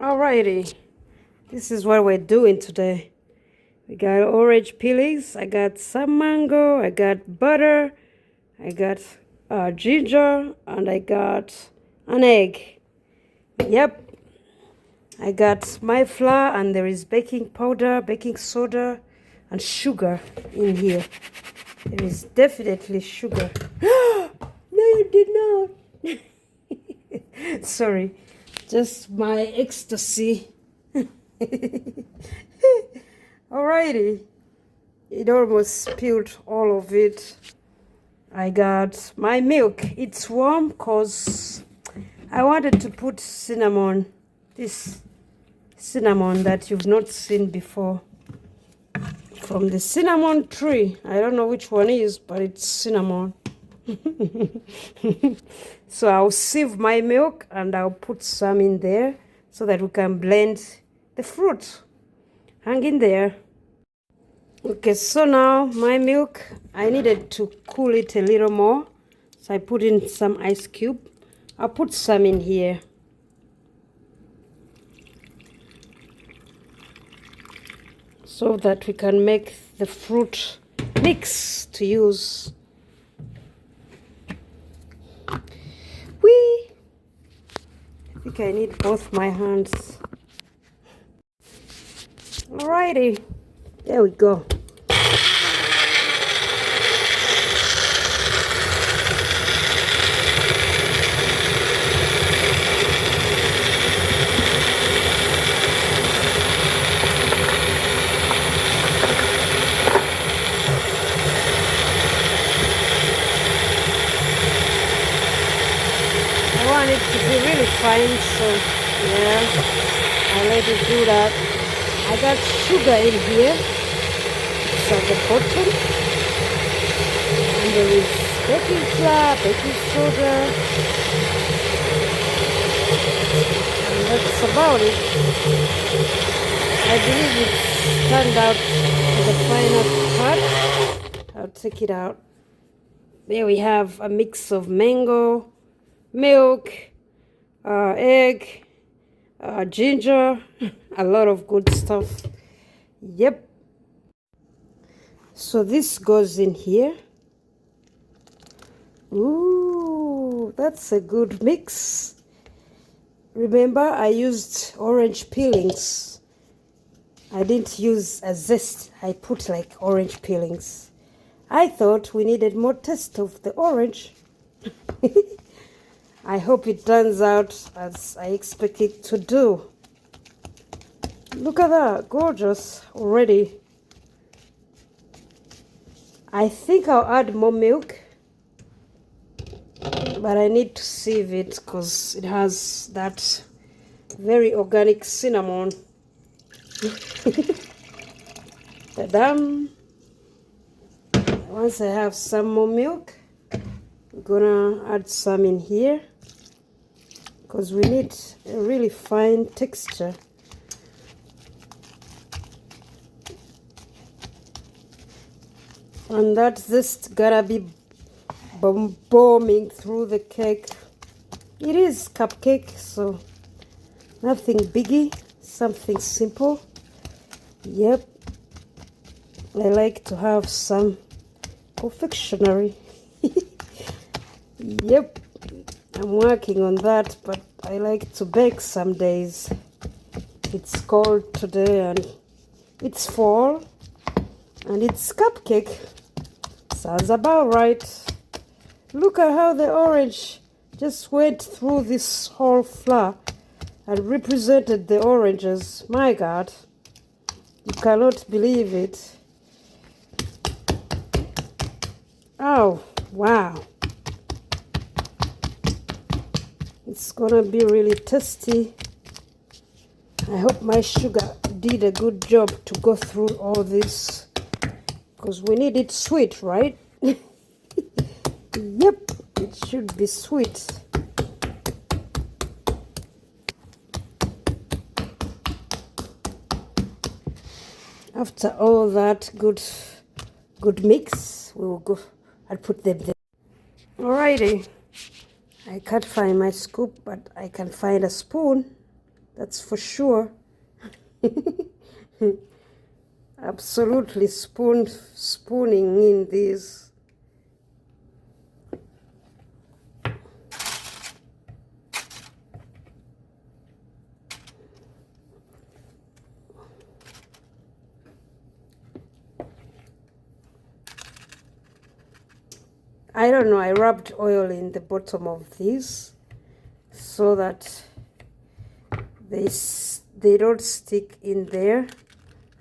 Alrighty, this is what we're doing today. We got orange peelings, I got some mango, I got butter, I got ginger, and I got an egg. Yep, I got my flour, and there is baking powder, baking soda, and sugar in here. There is definitely sugar. No, you did not. Sorry, just my ecstasy. Alrighty, it almost spilled all of it. I got my milk. It's warm because I wanted to put cinnamon, this cinnamon that you've not seen before, from the cinnamon tree. I don't know which one is, but it's cinnamon. So I'll sieve my milk and I'll put some in there so that we can blend the fruit. Hang in there. Okay, so now my milk, I needed to cool it a little more, so I put in some ice cube. I'll put some in here. So that we can make the fruit mix to use. Whee! I think I need both my hands. Alrighty, there we go. I want it to be really fine, so yeah, I let it do that. I got sugar in here. It's at the bottom. And there is baking flour, baking soda. And that's about it. I believe it's turned out to the final part. I'll take it out. There we have a mix of mango, milk, egg, ginger, a lot of good stuff. Yep. So this goes in here. Ooh, that's a good mix. Remember, I used orange peelings. I didn't use a zest. I put like orange peelings. I thought we needed more taste of the orange. I hope it turns out as I expect it to do. Look at that, gorgeous already. I think I'll add more milk, but I need to sieve it because it has that very organic cinnamon. Ta-dam! Once I have some more milk, I'm gonna add some in here because we need a really fine texture. And that's just gotta be bombing through the cake. It is cupcake, so nothing biggie, something simple. Yep, I like to have some confectionery. Yep, I'm working on that, but I like to bake some days. It's cold today and it's fall and it's cupcake. Sounds about right. Look at how the orange just went through this whole flour and represented the oranges. My God, you cannot believe it. Oh, wow. It's gonna be really tasty. I hope my sugar did a good job to go through all this, because we need it sweet, right? Yep, it should be sweet. After all that good mix, we will go and put them there. Alrighty, I can't find my scoop, but I can find a spoon. That's for sure. Absolutely spooning in these. I don't know, I rubbed oil in the bottom of these so that they don't stick in there.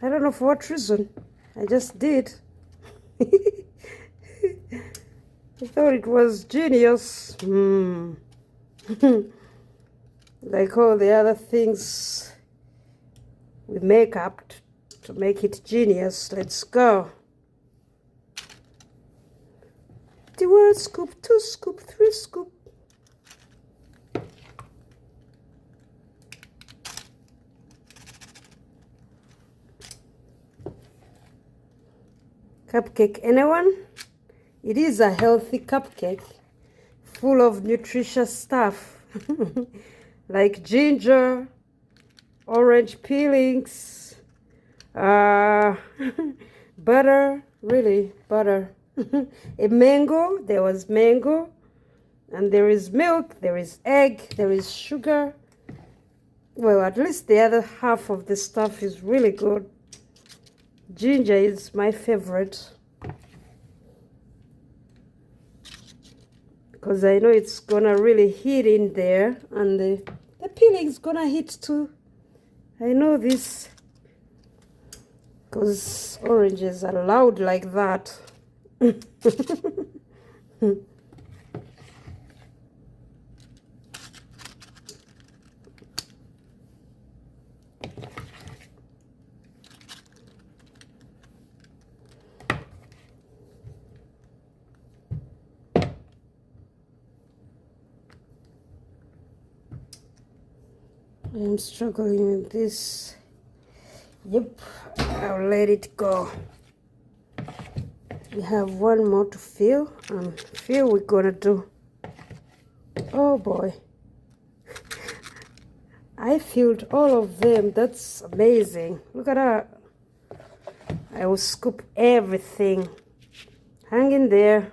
I don't know for what reason. I just did. I thought it was genius. Like all the other things we make up to make it genius. Let's go. 1 scoop, 2 scoop, 3 scoop. Cupcake, anyone? It is a healthy cupcake full of nutritious stuff like ginger, orange peelings, butter, really butter. A mango, there was mango, and there is milk, there is egg, there is sugar. Well, at least the other half of the stuff is really good. Ginger is my favorite because I know it's gonna really hit in there, and the peeling is gonna hit too. I know this because oranges are loud like that. I'm struggling with this. Yep, I'll let it go. We have one more to fill, and fill we're gonna do. Oh boy. I filled all of them. That's amazing. Look at that. I will scoop everything. Hang in there.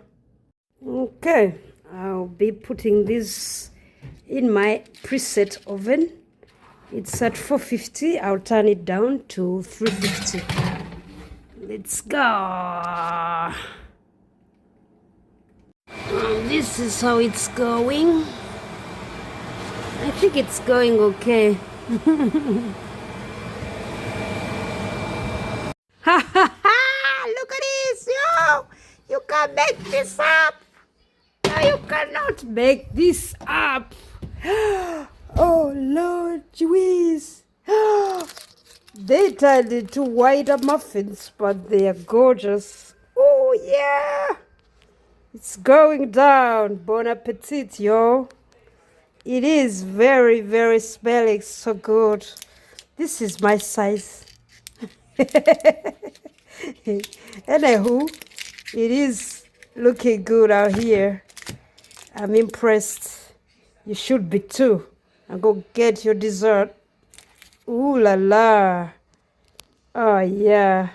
Okay, I'll be putting this in my preset oven. It's at 450. I'll turn it down to 350. Let's go. This is how it's going. I think it's going okay. Ha ha ha! Look at this, yo! You can make this up. No, you cannot make this up. Oh Lord, jeez. They turned into white muffins, but they are gorgeous. Oh yeah, it's going down. Bon appetit, yo. It is very, very smelling so good. This is my size. Anywho, it is looking good out here. I'm impressed. You should be too. And go get your dessert. Ooh la la. Oh yeah.